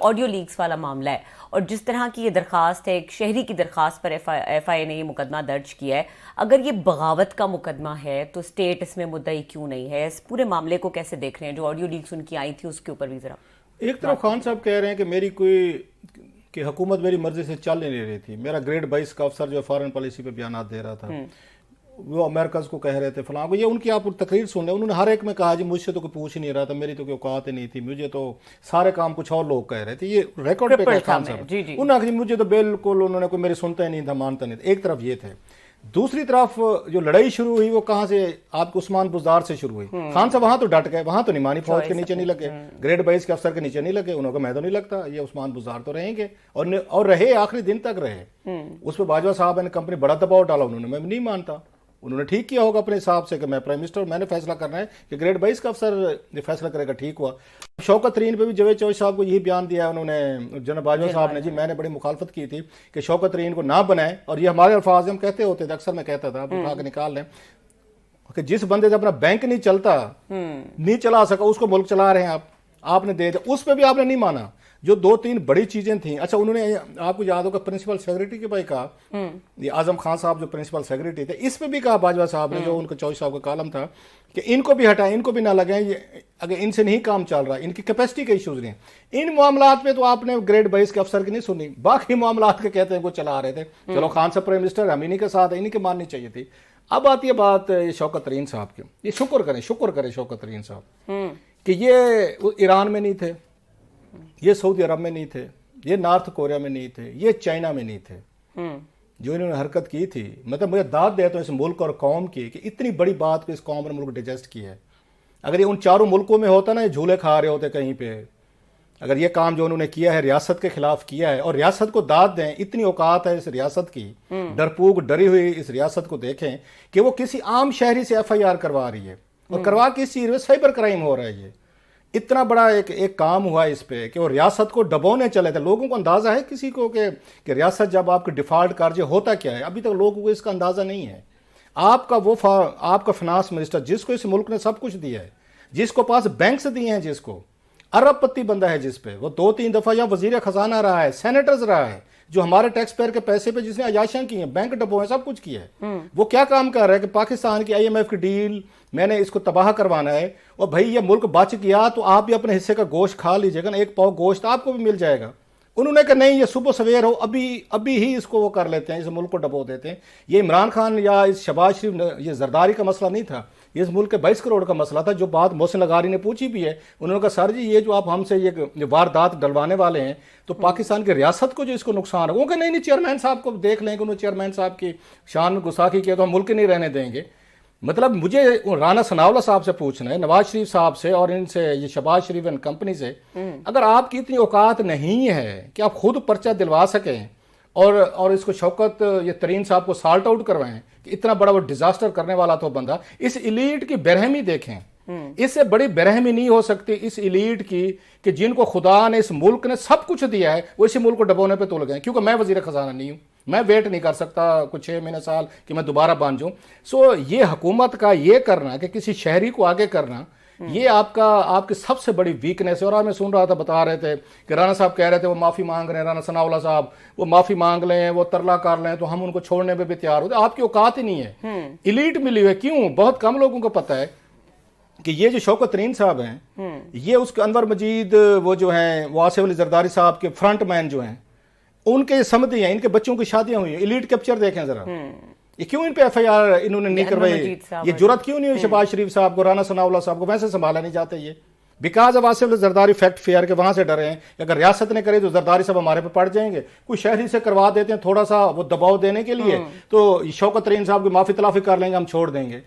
Audio leaks والا معاملہ ہے اور جس طرح کی یہ درخواست ہے، ایک شہری کی درخواست پر ایف آئی اے نے یہ مقدمہ درج کیا ہے، اگر یہ بغاوت کا مقدمہ ہے تو اسٹیٹ اس میں مدعی کیوں نہیں ہے؟ اس پورے معاملے کو کیسے دیکھ رہے ہیں؟ جو آڈیو لیکس ان کی آئی تھی اس کے اوپر بھی ذرا ایک طرف خان صاحب کہہ رہے ہیں کہ حکومت میری مرضی سے چل نہیں رہی تھی، میرا گریڈ 22 کا افسر جو فارن پالیسی پہ بیانات دے رہا تھا وہ امریکز کو کہہ رہے تھے فلاں کو، یہ ان کی آپ تقریر سن رہے ہیں، انہوں نے ہر ایک میں کہا جی مجھ سے تو کوئی پوچھ نہیں رہا تھا، میری تو کوئی اوقات ہی نہیں تھی، مجھے تو سارے کام کچھ اور لوگ کہہ رہے تھے، یہ ریکارڈ پہ کہا خان صاحب، انہوں نے کہا مجھے تو بالکل انہوں نے کوئی میری سنتا ہی نہیں تھا، مانتا نہیں تھا۔ ایک طرف یہ تھے، دوسری طرف جو لڑائی شروع ہوئی وہ کہاں سے؟ آپ کو عثمان بزدار سے شروع ہوئی۔ خان صاحب وہاں تو ڈٹ گئے، وہاں تو نہیں مانی، فوج کے نیچے نہیں لگے، گریڈ 22 کے افسر کے نیچے نہیں لگے، انہوں کو میں تو نہیں لگتا یہ عثمان بزدار تو رہیں گے، اور رہے آخری دن تک رہے۔ اس پہ باجوہ صاحب نے کمپنی بڑا دباؤ ڈالا، انہوں نے میں نہیں مانتا، انہوں نے ٹھیک کیا ہوگا اپنے حساب سے کہ میں پرائم منسٹر، میں نے فیصلہ کرنا ہے کہ گریڈ 22 کا افسر یہ فیصلہ کرے گا، ٹھیک ہوا۔ شوکت ترین پہ بھی جاوید چوہدری صاحب کو یہی بیان دیا ہے انہوں نے، جناب باجوہ صاحب نے، جی میں نے بڑی مخالفت کی تھی کہ شوکت ترین کو نہ بنائیں، اور یہ ہمارے الفاظ ہم کہتے ہوتے تھے، اکثر میں کہتا تھا، اب اٹھا کے نکال لیں کہ جس بندے سے اپنا بینک نہیں چلتا، نہیں چلا سکا، اس کو ملک چلا رہے ہیں آپ نے دے دیا، اس پہ بھی آپ نے نہیں مانا۔ جو دو تین بڑی چیزیں تھیں، اچھا انہوں نے آپ کو یاد ہوگا پرنسپل سیکریٹری کے بھائی کہا، یہ اعظم خان صاحب جو پرنسپل سیکریٹری تھے، اس پہ بھی کہا باجوہ صاحب نے، جو ان کا چوہدری صاحب کا کالم تھا، کہ ان کو بھی ہٹائیں، ان کو بھی نہ لگائیں، اگر ان سے نہیں کام چل رہا، ان کی کیپیسٹی کے ایشوز نہیں ہیں۔ ان معاملات پہ تو آپ نے گریڈ 22 کے افسر کی نہیں سنی، باقی معاملات کے کہتے ہیں وہ چلا رہے تھے، چلو خان صاحب پرائم منسٹر ہم انہی کے ساتھ ہیں، انہی کے ماننی چاہیے تھی۔ اب آتی ہے بات شوکت ترین صاحب کی، یہ شکر کریں شوکت ترین صاحب کہ یہ ایران میں نہیں تھے، یہ سعودی عرب میں نہیں تھے، یہ نارتھ کوریا میں نہیں تھے، یہ چائنا میں نہیں تھے، جو انہوں نے حرکت کی تھی۔ مطلب مجھے داد دیتا ہوں اس ملک اور قوم کی کہ اتنی بڑی بات کو اس قوم اور ملک ڈیجسٹ کی ہے۔ اگر یہ ان چاروں ملکوں میں ہوتا نا، یہ جھولے کھا رہے ہوتے کہیں پہ، اگر یہ کام جو انہوں نے کیا ہے ریاست کے خلاف کیا ہے، اور ریاست کو داد دیں، اتنی اوقات ہے اس ریاست کی، ڈرپوک ڈری ہوئی اس ریاست کو دیکھیں کہ وہ کسی عام شہری سے ایف آئی آر کروا رہی ہے، اور کروا کس چیز میں؟ سائبر کرائم ہو رہا ہے۔ یہ اتنا بڑا ایک کام ہوا ہے اس پہ کہ وہ ریاست کو ڈبونے چلے تھے۔ لوگوں کو اندازہ ہے کسی کو کہ ریاست جب آپ کے ڈیفالٹ قرضے ہوتا کیا ہے؟ ابھی تک لوگوں کو اس کا اندازہ نہیں ہے۔ آپ کا فنانس منسٹر جس کو اس ملک نے سب کچھ دیا ہے، جس کو پاس بینکس دیے ہیں، جس کو ارب پتی بندہ ہے، جس پہ وہ 2-3 دفعہ یا وزیر خزانہ رہا ہے، سینیٹرز رہا ہے، جو ہمارے ٹیکس پیئر کے پیسے پہ جس نے عیاشیاں کی ہیں، بینک ڈبو ہیں، سب کچھ کیا ہے، وہ کیا کام کر رہا ہے کہ پاکستان کی آئی ایم ایف کی ڈیل میں نے اس کو تباہ کروانا ہے، اور بھائی یہ ملک بچ گیا تو آپ بھی اپنے حصے کا گوشت کھا لیجیے گا نا، ایک پاؤ گوشت آپ کو بھی مل جائے گا۔ انہوں نے کہا نہیں، یہ صبح سویر ہو، ابھی ہی اس کو وہ کر لیتے ہیں، اس ملک کو ڈبو دیتے ہیں۔ یہ عمران خان یا اس شہباز شریف، یہ زرداری کا مسئلہ نہیں تھا، یہ اس ملک کے 22 کروڑ کا مسئلہ تھا، جو بات محسن لغاری نے پوچھی بھی ہے۔ انہوں نے کہا سر جی یہ جو آپ ہم سے یہ واردات ڈلوانے والے ہیں تو پاکستان کی ریاست کو جو اس کو نقصان ہے، وہ کہ نہیں چیئرمین صاحب کو دیکھ لیں کہ انہوں نے چیئرمین صاحب کی شان میں گستاخی کیا تو ہم ملک نہیں رہنے دیں گے۔ مطلب مجھے رانا ثناءاللہ صاحب سے پوچھنا ہے، نواز شریف صاحب سے، اور ان سے یہ شہباز شریف اینڈ کمپنی سے، اگر آپ کی اتنی اوقات نہیں ہے کہ آپ خود پرچہ دلوا سکیں اور اس کو شوکت یہ ترین صاحب کو سالٹ آؤٹ کروائیں کہ اتنا بڑا وہ ڈیزاسٹر کرنے والا تو بندہ، اس ایلیٹ کی برہمی دیکھیں، اس سے بڑی برہمی نہیں ہو سکتی اس ایلیٹ کی کہ جن کو خدا نے اس ملک نے سب کچھ دیا ہے، وہ اسی ملک کو ڈبونے پہ تل گئے۔ کیونکہ میں وزیر خزانہ نہیں ہوں، میں ویٹ نہیں کر سکتا کچھ 6 مہینے سال کہ میں دوبارہ بن جاؤں۔ یہ حکومت کا یہ کرنا کہ کسی شہری کو آگے کرنا، یہ آپ کی سب سے بڑی ویکنیس ہے۔ اور میں سن رہا تھا، بتا رہے تھے کہ رانا صاحب کہہ رہے تھے وہ معافی مانگ رہے ہیں، رانا ثناءاللہ صاحب وہ معافی مانگ لیں، وہ ترلا کر لیں تو ہم ان کو چھوڑنے پہ بھی تیار ہوتے۔ آپ کی اوقات ہی نہیں ہے، ایلیٹ ملی ہوئی ہے۔ کیوں؟ بہت کم لوگوں کو پتہ ہے کہ یہ جو شوکت ترین صاحب ہیں، یہ اس کے انور مجید وہ جو ہیں، وہ آصف علی زرداری صاحب کے فرنٹ مین جو ہیں، ان کے سمدھی ہیں، ان کے بچوں کی شادیاں ہوئی ہیں۔ ایلیٹ کیپچر دیکھیں ذرا، یہ کیوں ان پہ ایف آئی آر انہوں نے نہیں کروائی؟ یہ جرات کیوں نہیں ہوئی شہباز شریف صاحب کو، رانا ثناءاللہ صاحب کو؟ ویسے سنبھالا نہیں جاتے یہ، بیکاز اب آصف علی زرداری فیکٹ فیئر کے وہاں سے ڈرے ہیں کہ اگر ریاست نے کرے تو زرداری صاحب ہمارے پہ پڑ جائیں گے۔ کوئی شہری سے کروا دیتے ہیں تھوڑا سا وہ دباؤ دینے کے لیے، تو شوکت ترین صاحب کی معافی تلافی کر لیں گے، ہم چھوڑ دیں گے۔